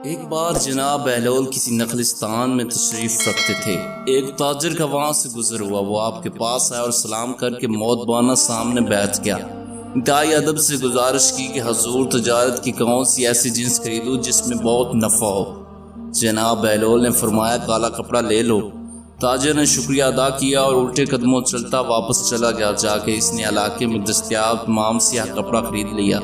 ایک بار جناب بہلول کسی نخلستان میں تشریف رکھتے تھے۔ ایک تاجر کا وہاں سے گزر ہوا، وہ آپ کے پاس آیا اور سلام کر کے موت سامنے بیٹھ گیا۔ انتہائی ادب سے گزارش کی کہ حضور تجارت کی کون سی ایسی جنس خریدوں جس میں بہت نفع ہو۔ جناب بہلول نے فرمایا کالا کپڑا لے لو۔ تاجر نے شکریہ ادا کیا اور الٹے قدموں چلتا واپس چلا گیا۔ جا کے اس نے علاقے میں دستیاب تمام سیاہ کپڑا خرید لیا۔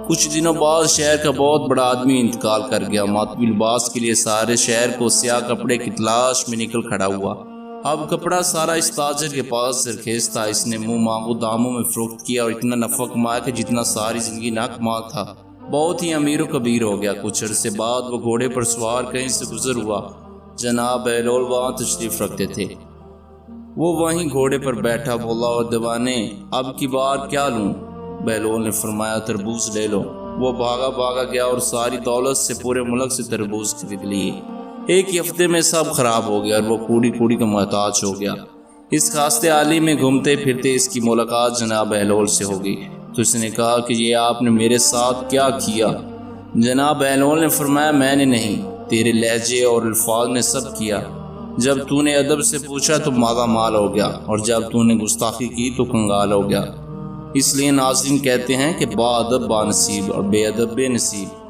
کچھ دنوں بعد شہر کا بہت بڑا آدمی انتقال کر گیا۔ ماتمی لباس کے لیے سارے شہر کو سیاہ کپڑے کی تلاش میں نکل کھڑا ہوا۔ اب کپڑا سارا اس تاجر کے پاس زرخیز تھا۔ اس نے منہ مانگو داموں میں فروخت کیا اور اتنا نفع کمایا کہ جتنا ساری زندگی نہ کما تھا۔ بہت ہی امیر و کبیر ہو گیا۔ کچھ عرصے بعد وہ گھوڑے پر سوار کہیں سے گزر ہوا۔ جناب بہلول وہاں تشریف رکھتے تھے۔ وہ وہیں گھوڑے پر بیٹھا، بولا اور دیوانے اب کی بار کیا لوں؟ بہلول نے فرمایا تربوز لے لو۔ وہ بھاگا گیا اور ساری دولت سے پورے ملک سے تربوز خرید لیے۔ ایک ہفتے میں سب خراب ہو گیا اور وہ کوڑی کا محتاج ہو گیا۔ اس خاصے عالی میں گھومتے پھرتے اس کی ملاقات جناب بہلول سے ہو گئی تو اس نے کہا کہ یہ آپ نے میرے ساتھ کیا کیا؟ جناب بہلول نے فرمایا میں نے نہیں، تیرے لہجے اور الفاظ نے سب کیا۔ جب تو نے ادب سے پوچھا تو مالا مال ہو گیا اور جب تو نے گستاخی کی تو کنگال ہو گیا۔ اس لیے ناظرین کہتے ہیں کہ با ادب با نصیب اور بے ادب بے نصیب۔